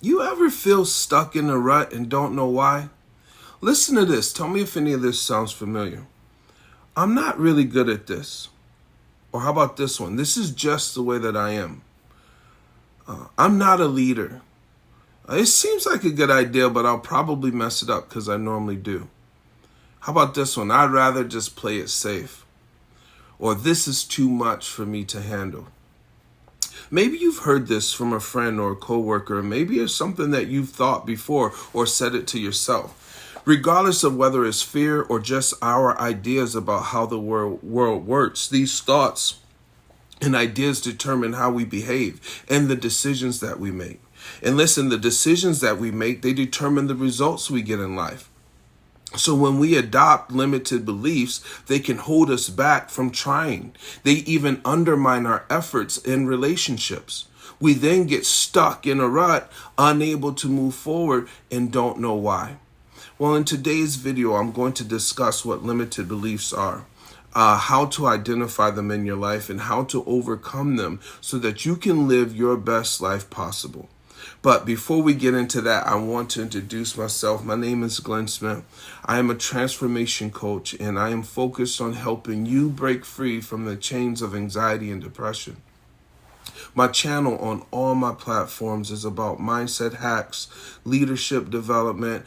You ever feel stuck in a rut and don't know why? Listen to this. Tell me if any of this sounds familiar. I'm not really good at this. Or how about this one? This is just the way that I am. I'm not a leader. It seems like a good idea, but I'll probably mess it up because I normally do. How about this one? I'd rather just play it safe. Or this is too much for me to handle. Maybe you've heard this from a friend or a coworker. Maybe it's something that you've thought before or said it to yourself. Regardless of whether it's fear or just our ideas about how the world works, these thoughts and ideas determine how we behave and the decisions that we make. And listen, the decisions that we make, they determine the results we get in life. So when we adopt limited beliefs, they can hold us back from trying. They even undermine our efforts in relationships. We then get stuck in a rut, unable to move forward, and don't know why. Well, in today's video, I'm going to discuss what limited beliefs are, how to identify them in your life, and how to overcome them so that you can live your best life possible. But before we get into that, I want to introduce myself. My name is Glenn Smith. I am a transformation coach, and I am focused on helping you break free from the chains of anxiety and depression. My channel on all my platforms is about mindset hacks, leadership development,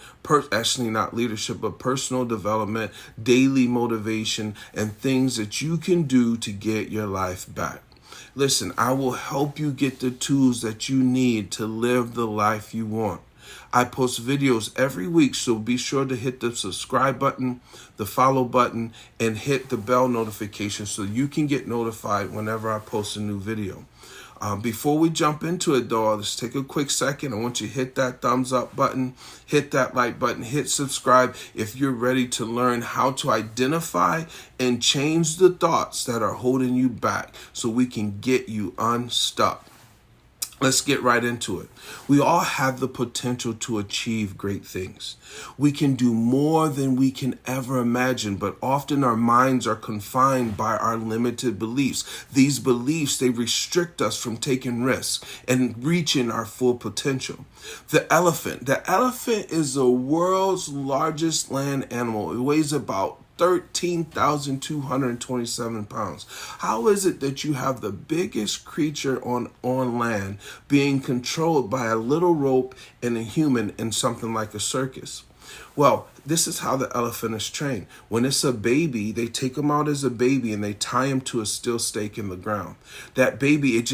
actually not leadership, but personal development, daily motivation, and things that you can do to get your life back. Listen, I will help you get the tools that you need to live the life you want. I post videos every week, so be sure to hit the subscribe button, the follow button, and hit the bell notification so you can get notified whenever I post a new video. Before we jump into it, though, let's take a quick second. I want you to hit that thumbs up button, hit that like button, hit subscribe if you're ready to learn how to identify and change the thoughts that are holding you back so we can get you unstuck. Let's get right into it. We all have the potential to achieve great things. We can do more than we can ever imagine, but often our minds are confined by our limited beliefs. These beliefs, they restrict us from taking risks and reaching our full potential. The elephant is the world's largest land animal. It weighs about 13,227 pounds. How is it that you have the biggest creature on land being controlled by a little rope and a human in something like a circus? Well, this is how the elephant is trained. When it's a baby, they take him out as a baby and they tie him to a steel stake in the ground. That baby, it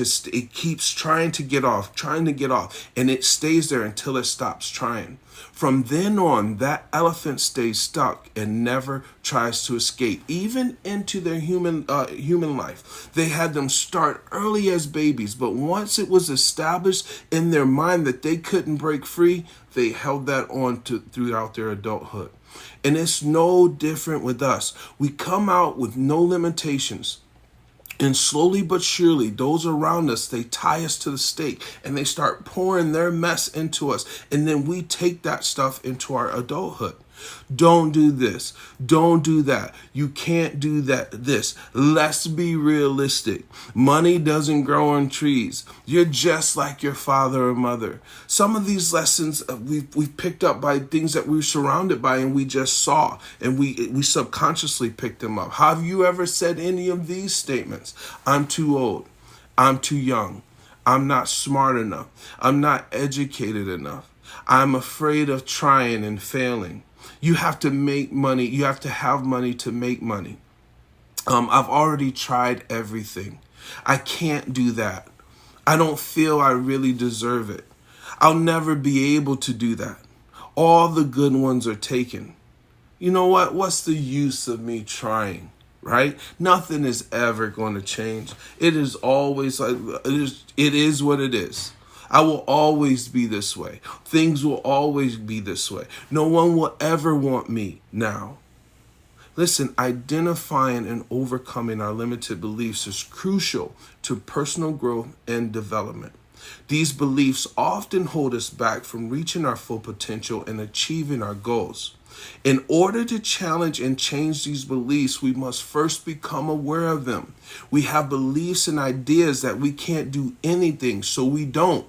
keeps trying to get off, and it stays there until it stops trying. From then on, that elephant stays stuck and never tries to escape, even into their human life. They had them start early as babies, but once it was established in their mind that they couldn't break free, they held that on throughout their adulthood. And it's no different with us. We come out with no limitations. And slowly but surely, those around us, they tie us to the stake and they start pouring their mess into us. And then we take that stuff into our adulthood. Don't do this. Don't do that. You can't do this. Let's be realistic. Money doesn't grow on trees. You're just like your father or mother. Some of these lessons we've picked up by things that we were surrounded by and we just saw, and we subconsciously picked them up. Have you ever said any of these statements? I'm too old. I'm too young. I'm not smart enough. I'm not educated enough. I'm afraid of trying and failing. You have to make money. You have to have money to make money. I've already tried everything. I can't do that. I don't feel I really deserve it. I'll never be able to do that. All the good ones are taken. You know what? What's the use of me trying? Right? Nothing is ever going to change. It is always like it is what it is. I will always be this way. Things will always be this way. No one will ever want me now. Listen, identifying and overcoming our limited beliefs is crucial to personal growth and development. These beliefs often hold us back from reaching our full potential and achieving our goals. In order to challenge and change these beliefs, we must first become aware of them. We have beliefs and ideas that we can't do anything, so we don't.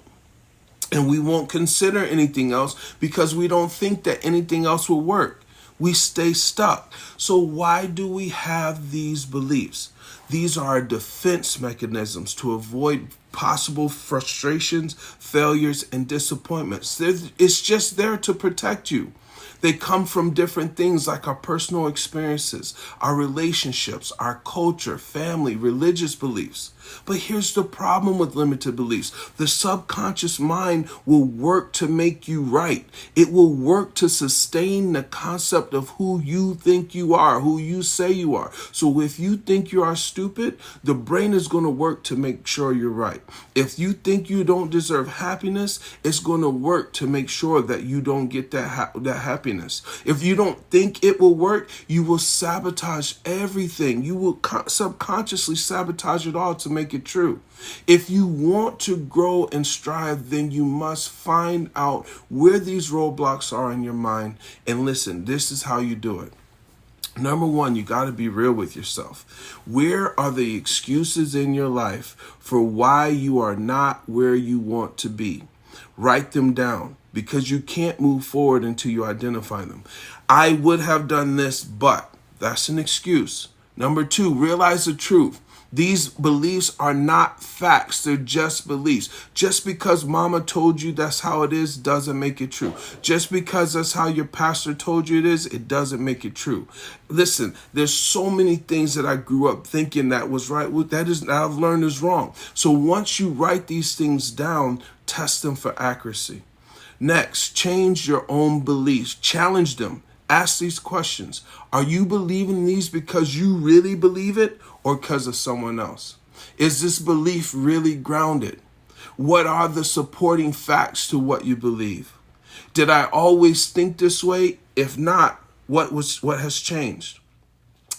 And we won't consider anything else because we don't think that anything else will work. We stay stuck. So why do we have these beliefs? These are defense mechanisms to avoid possible frustrations, failures, and disappointments. It's just there to protect you. They come from different things like our personal experiences, our relationships, our culture, family, religious beliefs. But here's the problem with limited beliefs. The subconscious mind will work to make you right. It will work to sustain the concept of who you think you are, who you say you are. So if you think you are stupid, the brain is going to work to make sure you're right. If you think you don't deserve happiness, it's going to work to make sure that you don't get that happiness. If you don't think it will work, you will sabotage everything. You will subconsciously sabotage it all to make it true. If you want to grow and strive, then you must find out where these roadblocks are in your mind. And listen, this is how you do it. Number one, you got to be real with yourself. Where are the excuses in your life for why you are not where you want to be? Write them down because you can't move forward until you identify them. I would have done this, but that's an excuse. Number two, realize the truth. These beliefs are not facts. They're just beliefs. Just because mama told you that's how it is doesn't make it true. Just because that's how your pastor told you it is, it doesn't make it true. Listen, there's so many things that I grew up thinking that was right. That I've learned is wrong. So once you write these things down, test them for accuracy. Next, change your own beliefs. Challenge them. Ask these questions. Are you believing these because you really believe it or because of someone else? Is this belief really grounded? What are the supporting facts to what you believe? Did I always think this way? If not, what has changed?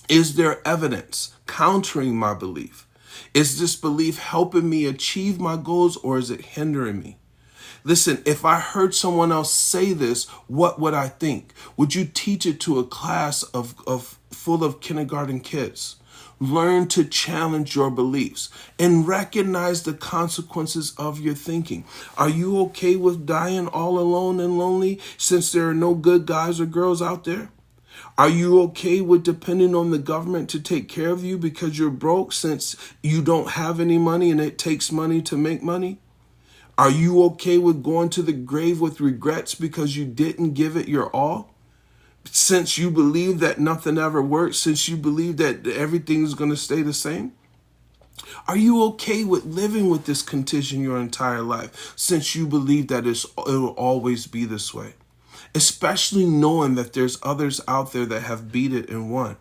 Is there evidence countering my belief? Is this belief helping me achieve my goals or is it hindering me? Listen, if I heard someone else say this, what would I think? Would you teach it to a class of full of kindergarten kids? Learn to challenge your beliefs and recognize the consequences of your thinking. Are you okay with dying all alone and lonely since there are no good guys or girls out there? Are you okay with depending on the government to take care of you because you're broke since you don't have any money and it takes money to make money? Are you okay with going to the grave with regrets because you didn't give it your all? Since you believe that nothing ever works, since you believe that everything's going to stay the same? Are you okay with living with this condition your entire life since you believe that it will always be this way? Especially knowing that there's others out there that have beat it and won.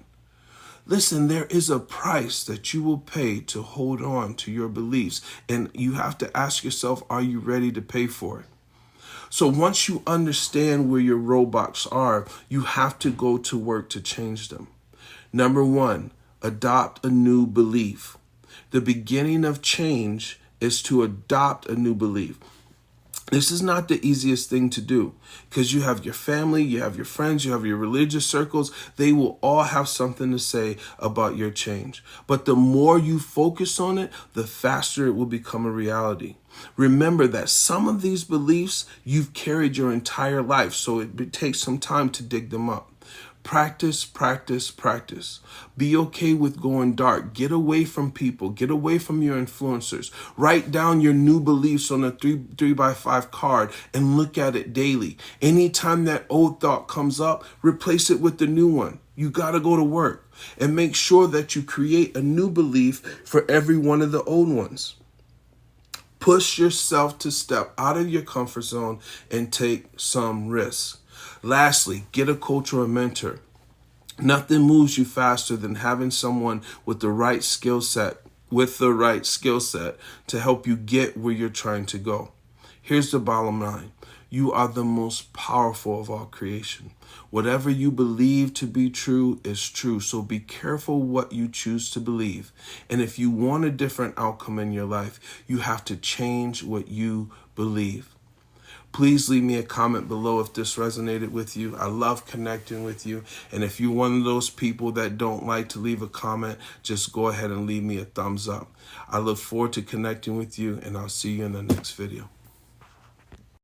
Listen, there is a price that you will pay to hold on to your beliefs, and you have to ask yourself, are you ready to pay for it? So once you understand where your roadblocks are, you have to go to work to change them. Number one, adopt a new belief. The beginning of change is to adopt a new belief. This is not the easiest thing to do because you have your family, you have your friends, you have your religious circles. They will all have something to say about your change. But the more you focus on it, the faster it will become a reality. Remember that some of these beliefs you've carried your entire life, so it takes some time to dig them up. Practice, practice, practice. Be okay with going dark. Get away from people. Get away from your influencers. Write down your new beliefs on a 3x5 card and look at it daily. Anytime that old thought comes up, replace it with the new one. You got to go to work and make sure that you create a new belief for every one of the old ones. Push yourself to step out of your comfort zone and take some risks. Lastly, get a coach or a mentor. Nothing moves you faster than having someone with the right skill set to help you get where you're trying to go. Here's the bottom line. You are the most powerful of all creation. Whatever you believe to be true is true. So be careful what you choose to believe. And if you want a different outcome in your life, you have to change what you believe. Please leave me a comment below if this resonated with you. I love connecting with you. And if you're one of those people that don't like to leave a comment, just go ahead and leave me a thumbs up. I look forward to connecting with you, and I'll see you in the next video.